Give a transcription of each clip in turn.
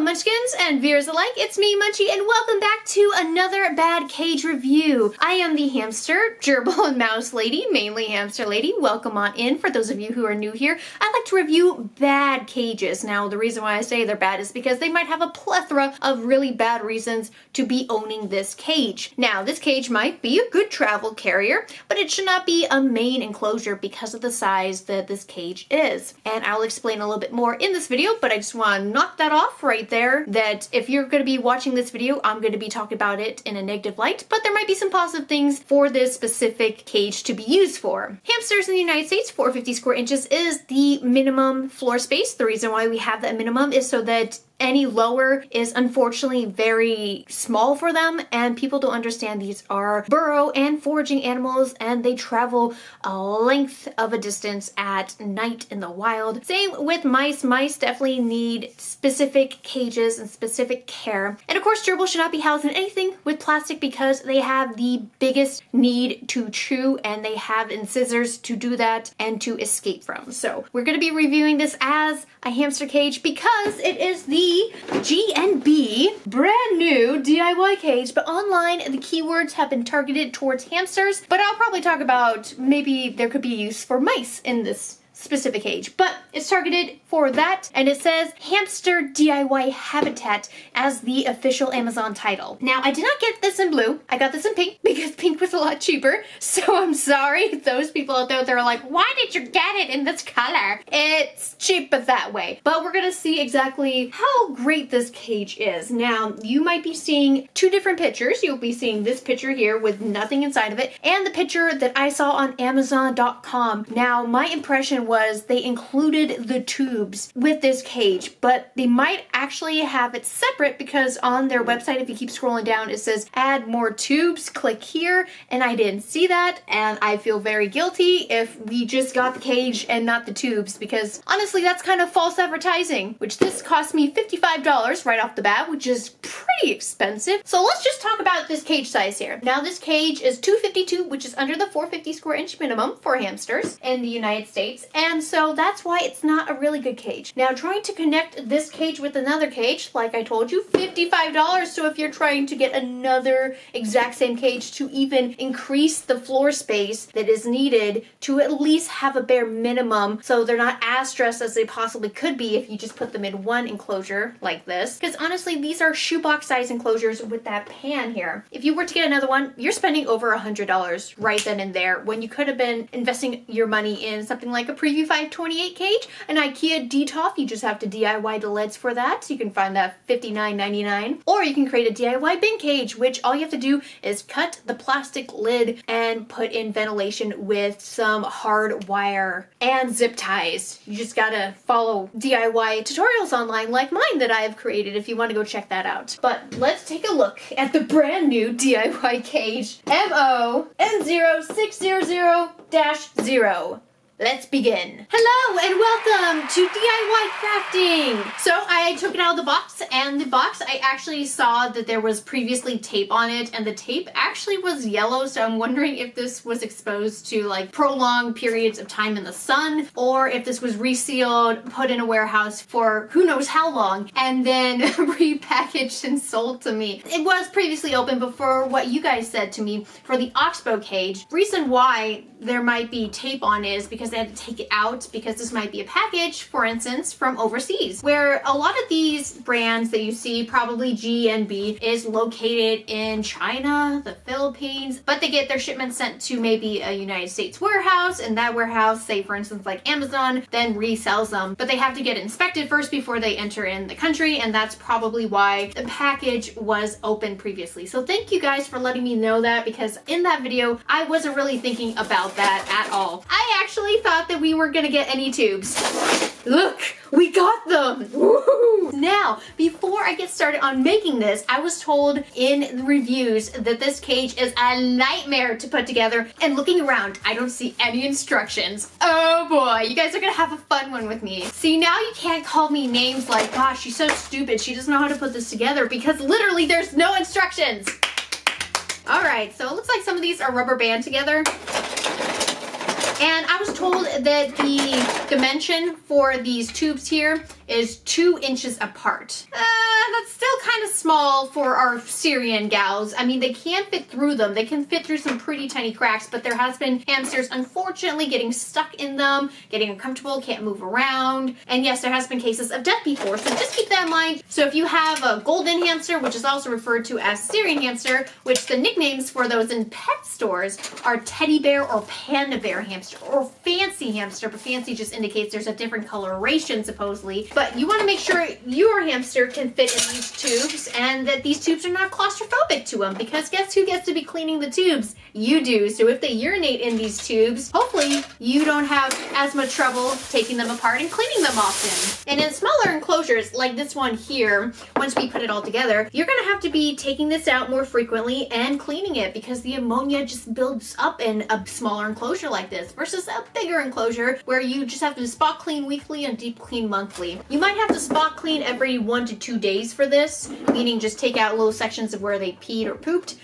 Munchkins and viewers alike, it's me, Munchie, and welcome back to another bad cage review. I am the hamster, gerbil, and mouse lady, mainly hamster lady. Welcome on in. For those of you who are new here, I like to review bad cages. Now, the reason why I say they're bad is because they might have a plethora of really bad reasons to be owning this cage. Now, this cage might be a good travel carrier, but it should not be a main enclosure because of the size that this cage is. And I'll explain a little bit more in this video, but I just want to knock that off right there, that if you're going to be watching this video, I'm going to be talking about it in a negative light, but there might be some positive things for this specific cage to be used for. Hamsters in the United States, 450 square inches is the minimum floor space. The reason why we have that minimum is so that any lower is unfortunately very small for them, and people don't understand these are burrow and foraging animals and they travel a length of a distance at night in the wild. Same with mice. Mice definitely need specific cages and specific care. And of course, gerbils should not be housed in anything with plastic because they have the biggest need to chew and they have incisors to do that and to escape from. So we're going to be reviewing this as a hamster cage because it is the GNB brand new DIY cage, but online the keywords have been targeted towards hamsters, but I'll probably talk about maybe there could be use for mice in this specific cage, but it's targeted for that, and it says Hamster DIY Habitat as the official Amazon title. Now, I did not get this in blue. I got this in pink because pink was a lot cheaper, so I'm sorry those people out there that are like, why did you get it in this color? It's cheaper that way. But we're gonna see exactly how great this cage is. Now, you might be seeing two different pictures. You'll be seeing this picture here with nothing inside of it, and the picture that I saw on Amazon.com. Now, my impression was they included the tubes with this cage, but they might actually have it separate because on their website, if you keep scrolling down, it says add more tubes, click here, and I didn't see that, and I feel very guilty if we just got the cage and not the tubes, because honestly, that's kind of false advertising, which this cost me $55 right off the bat, which is pretty expensive. So let's just talk about this cage size here. Now, this cage is 252, which is under the 450 square inch minimum for hamsters in the United States. And so that's why it's not a really good cage. Now, trying to connect this cage with another cage, like I told you, $55. So if you're trying to get another exact same cage to even increase the floor space that is needed to at least have a bare minimum so they're not as stressed as they possibly could be if you just put them in one enclosure like this. Because honestly, these are shoebox size enclosures with that pan here. If you were to get another one, you're spending over $100 right then and there when you could have been investing your money in something like a Preview 528 cage, an IKEA DTOF. You just have to DIY the leads for that. You can find that $59.99. Or you can create a DIY bin cage, which all you have to do is cut the plastic lid and put in ventilation with some hard wire and zip ties. You just gotta follow DIY tutorials online like mine that I have created if you want to go check that out. But let's take a look at the brand new DIY cage MON0600-0. Let's begin. Hello and welcome to DIY crafting. So I took it out of the box, and the box, I actually saw that there was previously tape on it, and the tape actually was yellow, so I'm wondering if this was exposed to like prolonged periods of time in the sun, or if this was resealed, put in a warehouse for who knows how long, and then repackaged and sold to me. It was previously open, but for what you guys said to me for the Oxbow cage, reason why there might be tape on it is because they had to take it out because this might be a package, for instance, from overseas, where a lot of these brands that you see, probably GNB, is located in China, the Philippines, but they get their shipments sent to maybe a United States warehouse, and that warehouse, say for instance like Amazon, then resells them, but they have to get it inspected first before they enter in the country, and that's probably why the package was open previously. So thank you guys for letting me know that, because in that video I wasn't really thinking about that at all. I actually thought that we weren't gonna get any tubes. Look, we got them! Woohoo! Now, before I get started on making this, I was told in the reviews that this cage is a nightmare to put together, and looking around, I don't see any instructions. Oh boy, you guys are gonna have a fun one with me. See, now you can't call me names like, gosh, she's so stupid, she doesn't know how to put this together, because literally there's no instructions. Alright, so it looks like some of these are rubber band together. And I was told that the dimension for these tubes here is 2 inches apart. That's still kind of small for our Syrian gals. I mean, they can fit through them. They can fit through some pretty tiny cracks, but there has been hamsters unfortunately getting stuck in them, getting uncomfortable, can't move around. And yes, there has been cases of death before, so just keep that in mind. So if you have a golden hamster, which is also referred to as Syrian hamster, which the nicknames for those in pet stores are teddy bear or panda bear hamster or fancy hamster, but fancy just indicates there's a different coloration supposedly. But you want to make sure your hamster can fit in these tubes and that these tubes are not claustrophobic to them, because guess who gets to be cleaning the tubes? You do. So if they urinate in these tubes, hopefully you don't have as much trouble taking them apart and cleaning them often. And in smaller enclosures like this one here, once we put it all together, you're going to have to be taking this out more frequently and cleaning it, because the ammonia just builds up in a smaller enclosure like this versus a bigger enclosure where you just have to spot clean weekly and deep clean monthly. You might have to spot clean every 1 to 2 days for this, meaning just take out little sections of where they peed or pooped,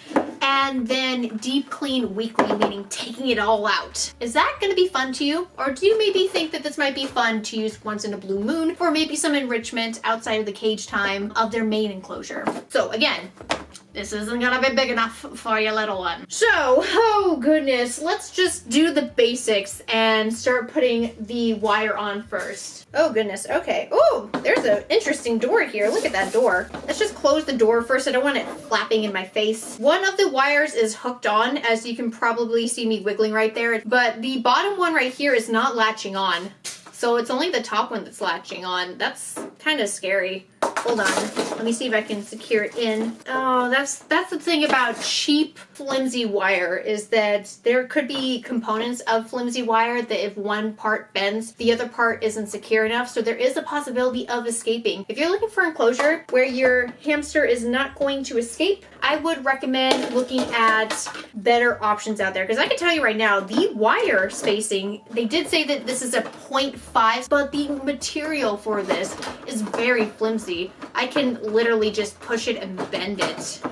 and then deep clean weekly, meaning taking it all out. Is that going to be fun to you? Or do you maybe think that this might be fun to use once in a blue moon for maybe some enrichment outside of the cage time of their main enclosure? So again, this isn't gonna be big enough for your little one. So, oh goodness, let's just do the basics and start putting the wire on first. Oh goodness, okay. Oh, there's an interesting door here. Look at that door. Let's just close the door first. I don't want it flapping in my face. One of the wires is hooked on, as you can probably see me wiggling right there, but the bottom one right here is not latching on. So it's only the top one that's latching on. That's kind of scary. Hold on, let me see if I can secure it in. Oh, that's the thing about cheap, flimsy wire, is that there could be components of flimsy wire that if one part bends, the other part isn't secure enough, so there is a possibility of escaping. If you're looking for enclosure where your hamster is not going to escape, I would recommend looking at better options out there, because I can tell you right now, the wire spacing, they did say that this is a 0.5, but the material for this is very flimsy. I can literally just push it and bend it.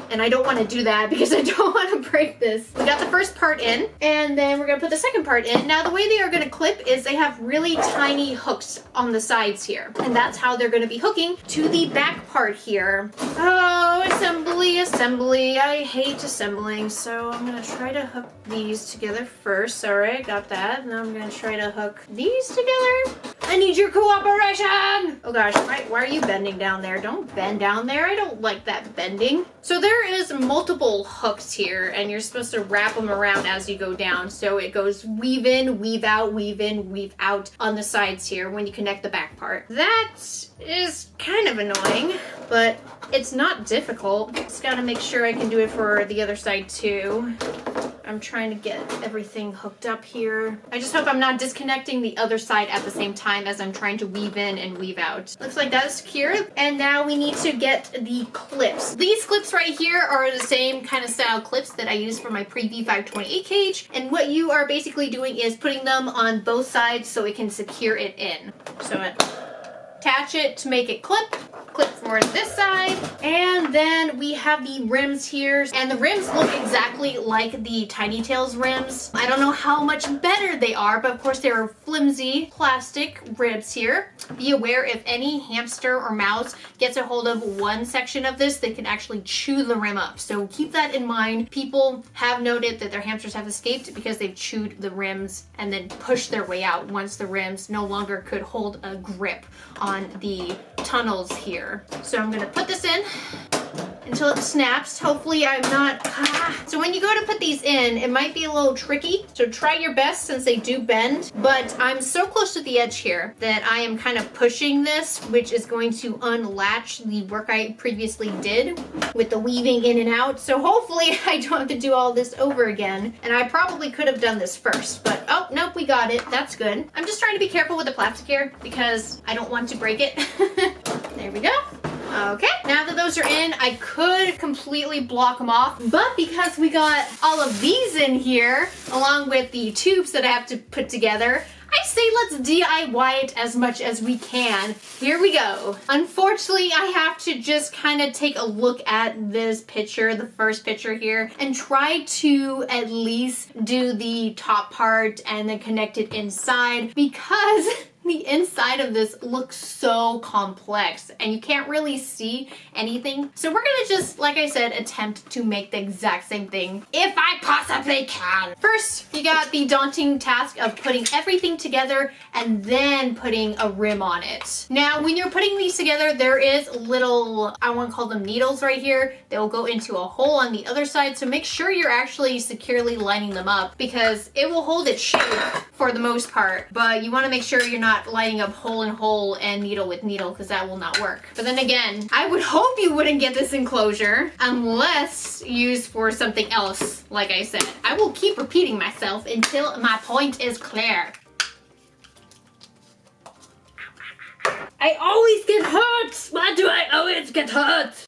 And I don't want to do that because I don't want to break this. We got the first part in, and then we're going to put the second part in. Now the way they are going to clip is they have really tiny hooks on the sides here. And that's how they're going to be hooking to the back part here. Oh, assembly, assembly. I hate assembling. So I'm going to try to hook these together first. Alright, got that. Now I'm going to try to hook these together. I need your cooperation! Oh gosh, why are you bending down there? Don't bend down there. I don't like that bending. So there is multiple hooks here, and you're supposed to wrap them around as you go down. So it goes weave in, weave out, weave in, weave out on the sides here when you connect the back part. That is kind of annoying, but it's not difficult. Just gotta make sure I can do it for the other side too. I'm trying to get everything hooked up here. I just hope I'm not disconnecting the other side at the same time as I'm trying to weave in and weave out. Looks like that is secure. And now we need to get the clips. These clips right here are the same kind of style clips that I use for my pre-V528 cage. And what you are basically doing is putting them on both sides so it can secure it in. So attach it to make it clip for this side, and then we have the rims here, and the rims look exactly like the Tiny Tails rims. I don't know how much better they are, but of course they are flimsy plastic ribs here. Be aware, if any hamster or mouse gets a hold of one section of this, they can actually chew the rim up. So keep that in mind. People have noted that their hamsters have escaped because they've chewed the rims and then pushed their way out once the rims no longer could hold a grip on the tunnels here. So I'm gonna put this in until it snaps. Hopefully I'm not... So when you go to put these in, it might be a little tricky. So try your best since they do bend. But I'm so close to the edge here that I am kind of pushing this, which is going to unlatch the work I previously did with the weaving in and out. So hopefully I don't have to do all this over again. And I probably could have done this first, but oh, nope, we got it. That's good. I'm just trying to be careful with the plastic here because I don't want to break it. There we go. Okay, now that those are in, I could completely block them off, but because we got all of these in here, along with the tubes that I have to put together, I say let's DIY it as much as we can. Here we go. Unfortunately, I have to just kind of take a look at this picture, the first picture here, and try to at least do the top part and then connect it inside, because The inside of this looks so complex and you can't really see anything. So we're gonna just, like I said, attempt to make the exact same thing if I possibly can. First, you got the daunting task of putting everything together and then putting a rim on it. Now, when you're putting these together, there is little, I want to call them needles right here. They will go into a hole on the other side. So make sure you're actually securely lining them up because it will hold its shape for the most part. But you want to make sure you're not lining up hole in hole and needle with needle because that will not work. But then again, I would hope you wouldn't get this enclosure unless used for something else. Like I said, I will keep repeating myself until my point is clear. I always get hurt! Why do I always get hurt?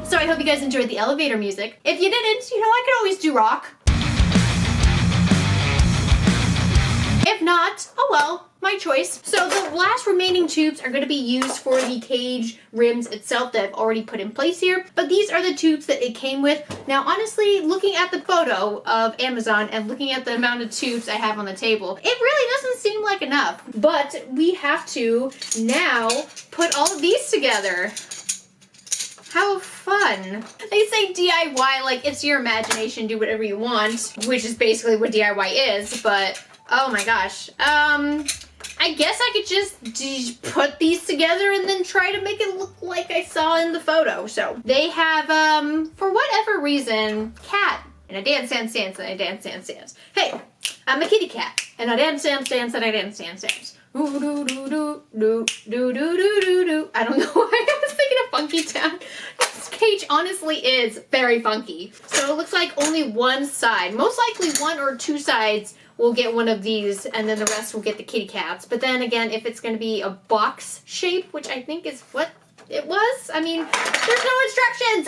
So I hope you guys enjoyed the elevator music. If you didn't, you know, I could always do rock. If not, oh well, my choice. So the last remaining tubes are going to be used for the cage rims itself that I've already put in place here. But these are the tubes that it came with. Now, honestly, looking at the photo of Amazon and looking at the amount of tubes I have on the table, it really doesn't seem like enough. But we have to now put all of these together. How fun. They say DIY like it's your imagination, do whatever you want, which is basically what DIY is, but oh my gosh. I guess I could just put these together and then try to make it look like I saw in the photo. So they have, for whatever reason, cat. And I dance, dance, dance, and I dance, dance, dance. Hey, I'm a kitty cat. And I dance, dance, dance, and I dance, dance, dance. Do, do, do, do, do, do, do, do, do, do. I don't know why I was thinking of Funky Town. This cage honestly is very funky. So it looks like only one side, most likely one or two sides will get one of these and then the rest will get the kitty cats. But then again, if it's going to be a box shape, which I think is what it was, I mean, there's no instructions.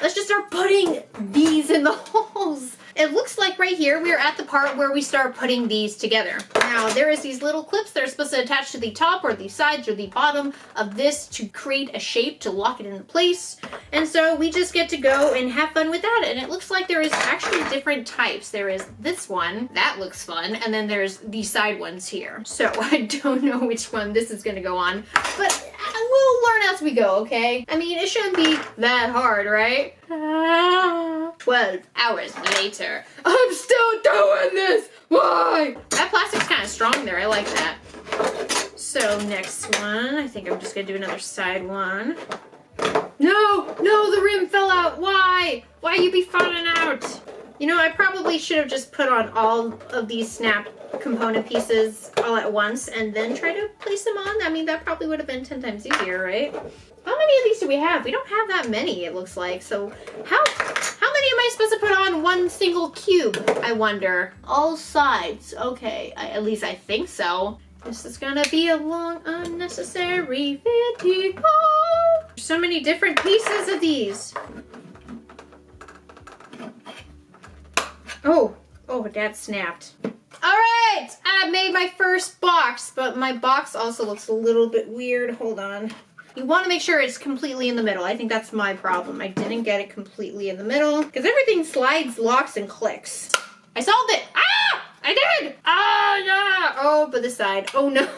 Let's just start putting these in the holes. It looks like right here we're at the part where we start putting these together. Now there is these little clips that are supposed to attach to the top or the sides or the bottom of this to create a shape to lock it into place. And so we just get to go and have fun with that. And it looks like there is actually different types. There is this one, that looks fun, and then there's the side ones here. So I don't know which one this is gonna go on, but we'll learn as we go, okay? I mean, it shouldn't be that hard, right? 12 hours later. I'm still doing this! Why? That plastic's kind of strong there. I like that. So next one, I think I'm just gonna do another side one. No, the rim fell out. Why? Why you be falling out? You know, I probably should have just put on all of these snap component pieces all at once and then try to place them on. I mean, that probably would have been 10 times easier, right? How many of these do we have? We don't have that many, it looks like. So how many am I supposed to put on one single cube, I wonder? All sides. Okay, at least I think so. This is gonna be a long, unnecessary video. So many different pieces of these. Oh, that snapped. All right, I made my first box, but my box also looks a little bit weird. Hold on. You want to make sure it's completely in the middle. I think that's my problem. I didn't get it completely in the middle because everything slides, locks, and clicks. I solved it. Ah! I did! Oh, yeah! Oh, but this side. Oh, no.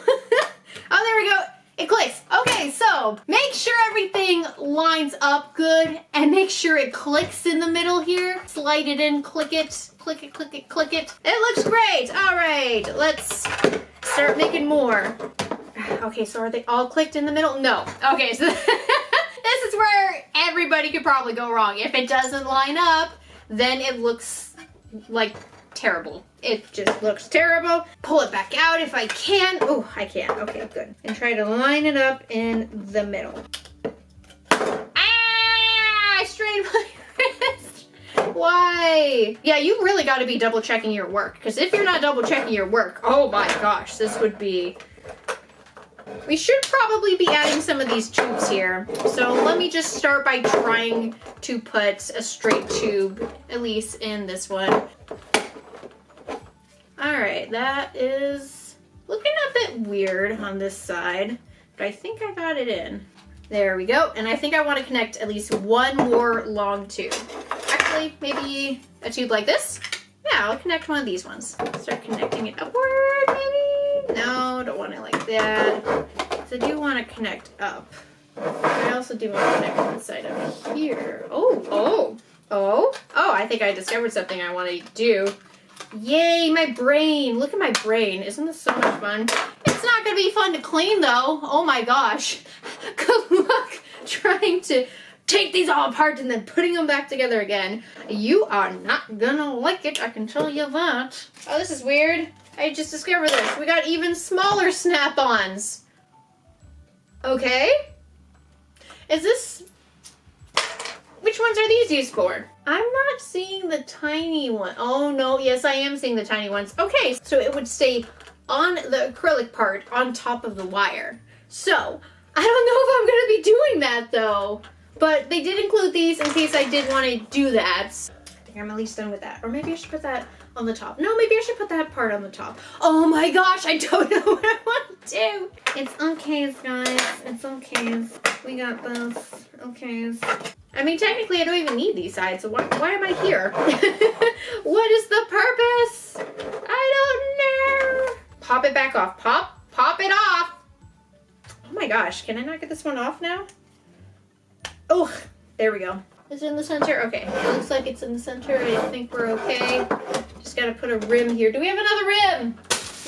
Oh, there we go. It clicks. Okay, so make sure everything lines up good and make sure it clicks in the middle here. Slide it in, click it, click it, click it, click it. It looks great. All right, let's start making more. Okay, so are they all clicked in the middle? No. Okay, so this is where everybody could probably go wrong. If it doesn't line up, then it looks like terrible. It just looks terrible. Pull it back out if I can. Oh, I can. Okay, good. And try to line it up in the middle. Ah! I strained my wrist. Why? Yeah, you really got to be double checking your work. Because if you're not double checking your work, oh my gosh, this would be We should probably be adding some of these tubes here. So let me just start by trying to put a straight tube, at least in this one. All right, that is looking a bit weird on this side, but I think I got it in. There we go. And I think I want to connect at least one more long tube. Actually, maybe a tube like this. Yeah, I'll connect one of these ones. Start connecting it upward, maybe? No, don't want it like that. So I do want to connect up. I also do want to connect one side up here. Oh, I think I discovered something I want to do. Yay, my brain. Look at my brain. Isn't this so much fun? It's not going to be fun to clean, though. Oh, my gosh. Good luck trying to take these all apart and then putting them back together again. You are not going to like it, I can tell you that. Oh, this is weird. I just discovered this. We got even smaller snap-ons. Okay. Is this... Which ones are these used for? I'm not seeing the tiny one. Oh, no. Yes, I am seeing the tiny ones. Okay, so it would stay on the acrylic part on top of the wire. So, I don't know if I'm going to be doing that, though. But they did include these in case I did want to do that. I think I'm at least done with that. Or maybe I should put that on the top. No, maybe I should put that part on the top. Oh my gosh, I don't know what I want to do. It's okay, guys. It's okay. We got this. Okay. I mean, technically, I don't even need these sides, so why am I here? What is the purpose? I don't know. Pop it back off. Pop it off. Oh my gosh, can I not get this one off now? Oh, there we go. Is it in the center? Okay, it looks like it's in the center. I think we're okay. Just gotta put a rim here. Do we have another rim?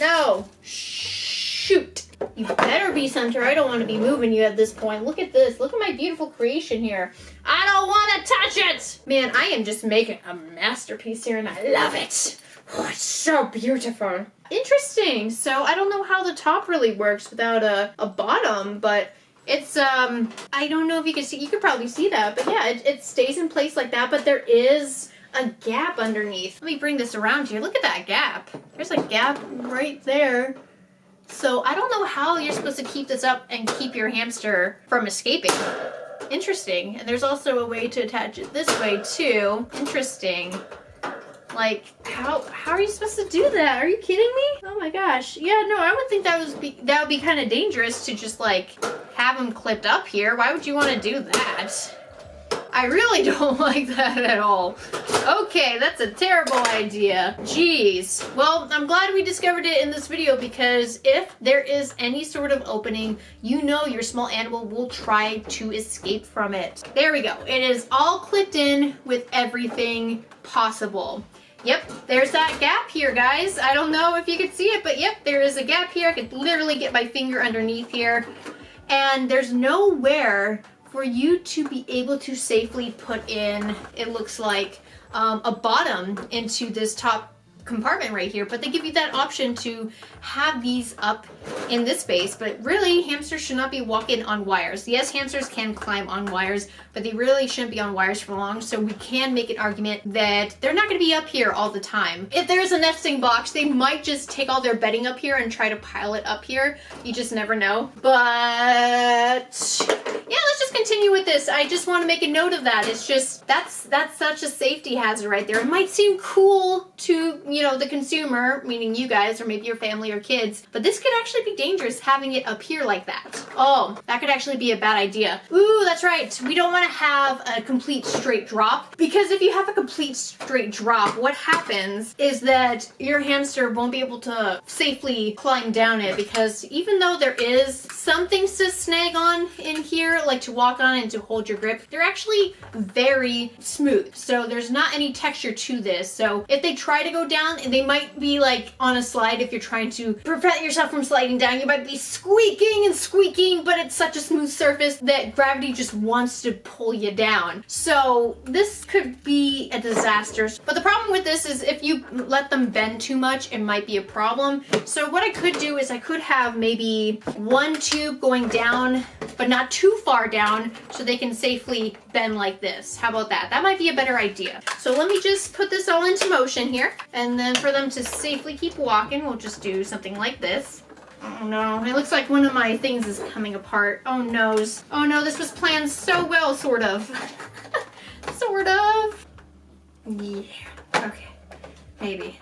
No. Shoot. You better be center. I don't want to be moving you at this point. Look at this. Look at my beautiful creation here. I don't want to touch it. Man, I am just making a masterpiece here and I love it. Oh, it's so beautiful. Interesting. So I don't know how the top really works without a bottom, but it's, I don't know if you can see, you could probably see that, but yeah, it stays in place like that, but there is a gap underneath. Let me bring this around here. Look at that gap. There's a gap right there. So I don't know how you're supposed to keep this up and keep your hamster from escaping. Interesting. And there's also a way to attach it this way too. Interesting. Like, how are you supposed to do that? Are you kidding me? Oh my gosh. Yeah, no, I would think that would be kind of dangerous to just like have them clipped up here. Why would you want to do that? I really don't like that at all. Okay, that's a terrible idea. Jeez. Well, I'm glad we discovered it in this video because if there is any sort of opening, you know your small animal will try to escape from it. There we go. It is all clipped in with everything possible. Yep, there's that gap here, guys. I don't know if you can see it, but yep, there is a gap here. I could literally get my finger underneath here. And there's nowhere for you to be able to safely put in, it looks like, a bottom into this top compartment right here, but they give you that option to have these up in this space. But really, hamsters should not be walking on wires. Yes, hamsters can climb on wires, but they really shouldn't be on wires for long. So we can make an argument that they're not going to be up here all the time. If there's a nesting box, they might just take all their bedding up here and try to pile it up here. You just never know. But yeah, let's just continue with this. I just want to make a note of that. It's just, that's such a safety hazard right there. It might seem cool to, you know, the consumer, meaning you guys, or maybe your family or kids, but this could actually be dangerous having it up here like that. Oh, that could actually be a bad idea. Ooh, that's right. We don't want to have a complete straight drop, because if you have a complete straight drop, what happens is that your hamster won't be able to safely climb down it, because even though there is some things to snag on in here, like to walk on and to hold your grip, they're actually very smooth. So there's not any texture to this. So if they try to go down, and they might be like on a slide, if you're trying to prevent yourself from sliding down, you might be squeaking and squeaking, but it's such a smooth surface that gravity just wants to pull you down. So this could be a disaster. But the problem with this is if you let them bend too much, it might be a problem. So what I could do is I could have maybe one tube going down, but not too far down, so they can safely bend like this. How about that? That might be a better idea. So let me just put this all into motion here, and then for them to safely keep walking, we'll just do something like this. Oh no, it looks like one of my things is coming apart. Oh noes. Oh no, this was planned so well, sort of. Sort of. Yeah, okay, maybe.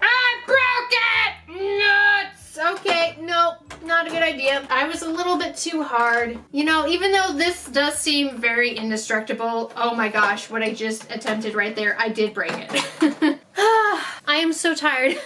I broke it! Nuts! Okay, no, not a good idea. I was a little bit too hard. You know, even though this does seem very indestructible, oh my gosh, what I just attempted right there, I did break it. I am so tired.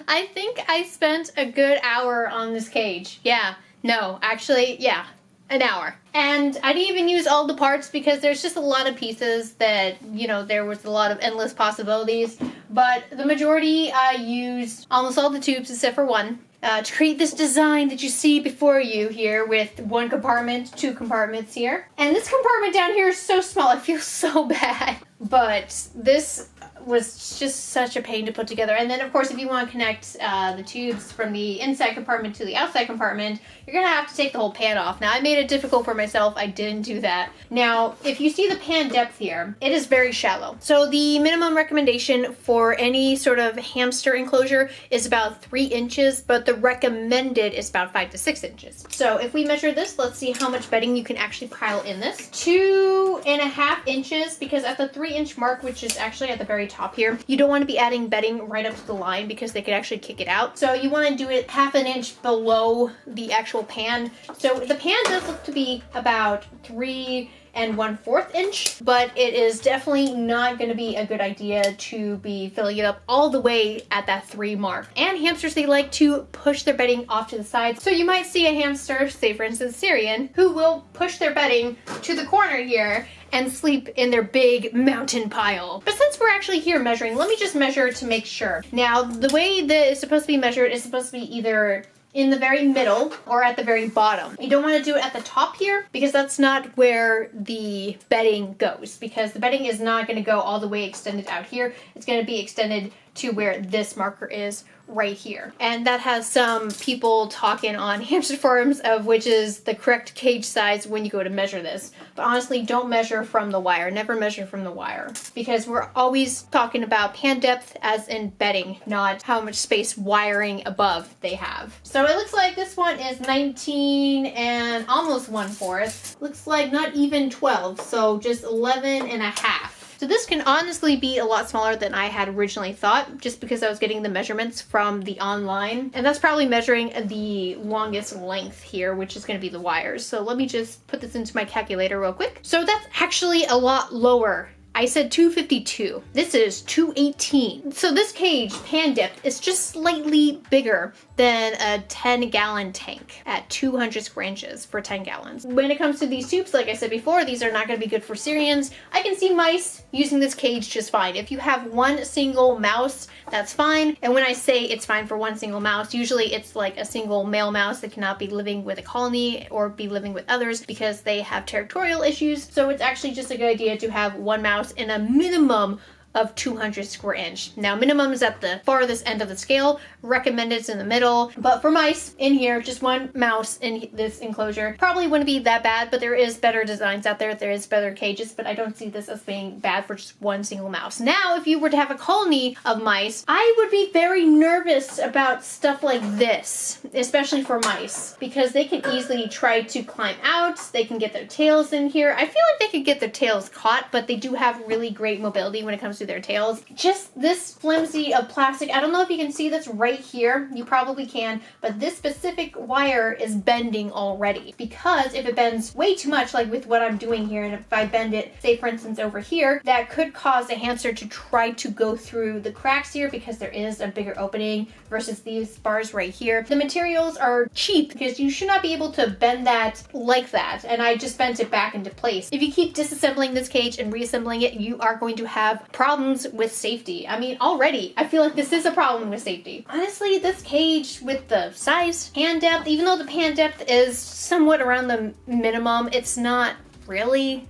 I think I spent a good hour on this cage. Yeah, no, actually, yeah, an hour. And I didn't even use all the parts because there's just a lot of pieces that, you know, there was a lot of endless possibilities. But the majority, I used almost all the tubes except for one. To create this design that you see before you here with one compartment, two compartments here. And this compartment down here is so small, I feel so bad. But this was just such a pain to put together. And then of course if you want to connect the tubes from the inside compartment to the outside compartment, you're gonna have to take the whole pan off. Now I made it difficult for myself, I didn't do that. Now if you see the pan depth here, it is very shallow. So the minimum recommendation for any sort of hamster enclosure is about 3 inches, but the recommended is about 5 to 6 inches. So if we measure this, let's see how much bedding you can actually pile in this. 2.5 inches, because at the 3-inch mark, which is actually at the very top here, you don't want to be adding bedding right up to the line because they could actually kick it out. So you want to do it 1/2 inch below the actual pan. So the pan does look to be about 3 1/4 inch, but it is definitely not going to be a good idea to be filling it up all the way at that 3 mark. And hamsters, they like to push their bedding off to the side. So you might see a hamster, say for instance Syrian, who will push their bedding to the corner here and sleep in their big mountain pile. But since we're actually here measuring, let me just measure to make sure. Now, the way that it's supposed to be measured is supposed to be either in the very middle or at the very bottom. You don't want to do it at the top here because that's not where the bedding goes, because the bedding is not going to go all the way extended out here. It's going to be extended to where this marker is right here. And that has some people talking on hamster forums of which is the correct cage size when you go to measure this. But honestly, don't measure from the wire. Never measure from the wire, because we're always talking about pan depth as in bedding, not how much space wiring above they have. So it looks like this one is 19 and almost 1/4. Looks like not even 12, so just 11.5. So this can honestly be a lot smaller than I had originally thought, just because I was getting the measurements from the online. And that's probably measuring the longest length here, which is going to be the wires. So let me just put this into my calculator real quick. So that's actually a lot lower. I said 252. This is 218. So this cage pan depth is just slightly bigger than a 10-gallon tank at 200 square inches for 10 gallons. When it comes to these tubes, like I said before, these are not going to be good for Syrians. I can see mice using this cage just fine. If you have one single mouse, that's fine. And when I say it's fine for one single mouse, usually it's like a single male mouse that cannot be living with a colony or be living with others because they have territorial issues. So it's actually just a good idea to have one mouse in a minimum of 200 square inch. Now minimum is at the farthest end of the scale, recommended is in the middle, but for mice in here, just one mouse in this enclosure probably wouldn't be that bad, but there is better designs out there. There is better cages, but I don't see this as being bad for just one single mouse. Now, if you were to have a colony of mice, I would be very nervous about stuff like this, especially for mice, because they can easily try to climb out. They can get their tails in here. I feel like they could get their tails caught, but they do have really great mobility when it comes to their tails. Just this flimsy of plastic. I don't know if you can see this right here. You probably can, but this specific wire is bending already, because if it bends way too much, like with what I'm doing here, and if I bend it, say for instance over here, that could cause a hamster to try to go through the cracks here because there is a bigger opening versus these bars right here. The materials are cheap because you should not be able to bend that like that, and I just bent it back into place. If you keep disassembling this cage and reassembling it, you are going to have problems with safety. I mean, already, I feel like this is a problem with safety. Honestly, this cage with the size, pan depth, even though the pan depth is somewhat around the minimum, it's not really.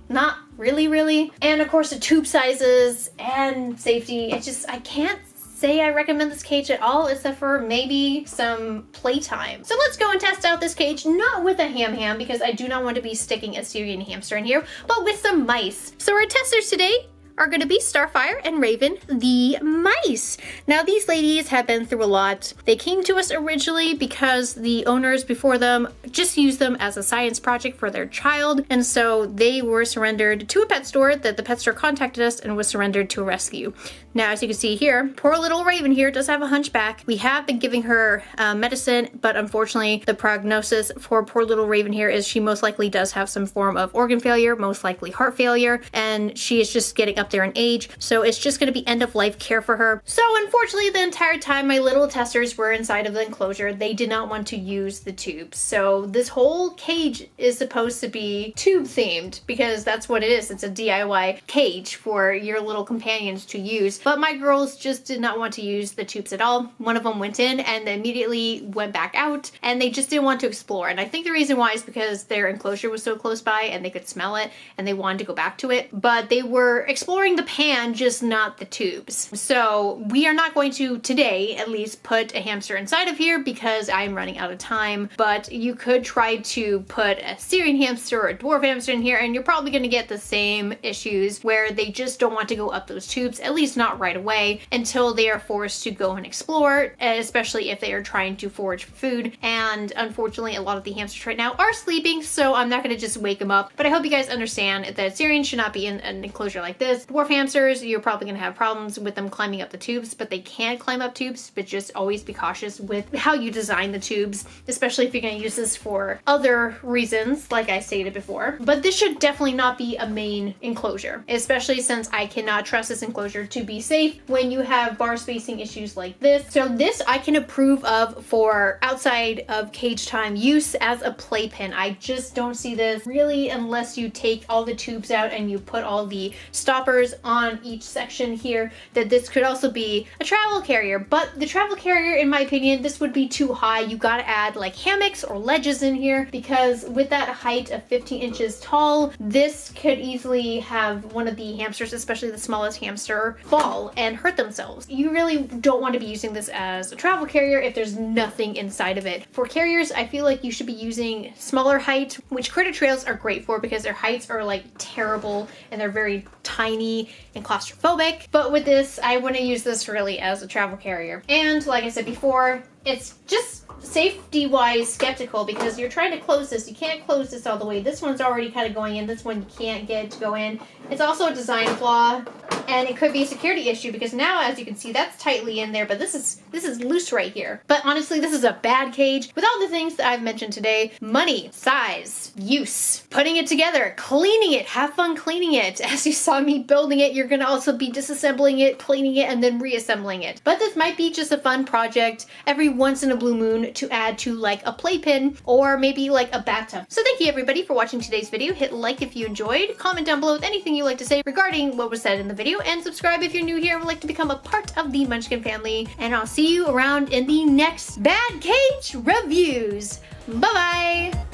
And of course the tube sizes and safety, I can't say I recommend this cage at all, except for maybe some playtime. So let's go and test out this cage, not with a ham because I do not want to be sticking a Syrian hamster in here, but with some mice. So our testers today are going to be Starfire and Raven, the mice. Now these ladies have been through a lot. They came to us originally because the owners before them just used them as a science project for their child, and so they were surrendered to a pet store that the pet store contacted us and was surrendered to a rescue. Now, as you can see here, poor little Raven here does have a hunchback. We have been giving her medicine, but unfortunately the prognosis for poor little Raven here is she most likely does have some form of organ failure, most likely heart failure, and she is just getting up there in age, so it's just going to be end of life care for her. So unfortunately, the entire time my little testers were inside of the enclosure, they did not want to use the tubes. So this whole cage is supposed to be tube themed because that's what it is. It's a DIY cage for your little companions to use. But my girls just did not want to use the tubes at all. One of them went in and immediately went back out, and they just didn't want to explore. And I think the reason why is because their enclosure was so close by and they could smell it and they wanted to go back to it. But they were exploring the pan, just not the tubes. So we are not going to today, at least, put a hamster inside of here because I'm running out of time. But you could try to put a Syrian hamster or a dwarf hamster in here, and you're probably going to get the same issues where they just don't want to go up those tubes, at least not right away, until they are forced to go and explore, especially if they are trying to forage for food. And unfortunately, a lot of the hamsters right now are sleeping, so I'm not going to just wake them up. But I hope you guys understand that Syrians should not be in an enclosure like this. Dwarf hamsters, you're probably going to have problems with them climbing up the tubes, but they can climb up tubes, but just always be cautious with how you design the tubes, especially if you're going to use this for other reasons, like I stated before. But this should definitely not be a main enclosure, especially since I cannot trust this enclosure to be safe when you have bar spacing issues like this. So this I can approve of for outside of cage time use as a playpen. I just don't see this really unless you take all the tubes out and you put all the stoppers on each section here, that this could also be a travel carrier. But the travel carrier, in my opinion, this would be too high. You gotta add like hammocks or ledges in here, because with that height of 15 inches tall, this could easily have one of the hamsters, especially the smallest hamster, fall and hurt themselves. You really don't want to be using this as a travel carrier if there's nothing inside of it. For carriers, I feel like you should be using smaller height, which Crittertrails are great for because their heights are like terrible and they're very tiny and claustrophobic. But with this, I wouldn't use this really as a travel carrier. And like I said before, it's just safety-wise skeptical because you're trying to close this. You can't close this all the way. This one's already kind of going in. This one you can't get it to go in. It's also a design flaw, and it could be a security issue because now, as you can see, that's tightly in there, but this is loose right here. But honestly, this is a bad cage with all the things that I've mentioned today: money, size, use, putting it together, cleaning it, have fun cleaning it. As you saw me building it, you're gonna also be disassembling it, cleaning it, and then reassembling it. But this might be just a fun project every once in a blue moon to add to like a playpen or maybe like a bathtub. So thank you everybody for watching today's video. Hit like if you enjoyed, comment down below with anything you'd like to say regarding what was said in the video, and subscribe if you're new here and would like to become a part of the Munchkin family. And I'll see you around in the next Bad Cage reviews. Bye bye!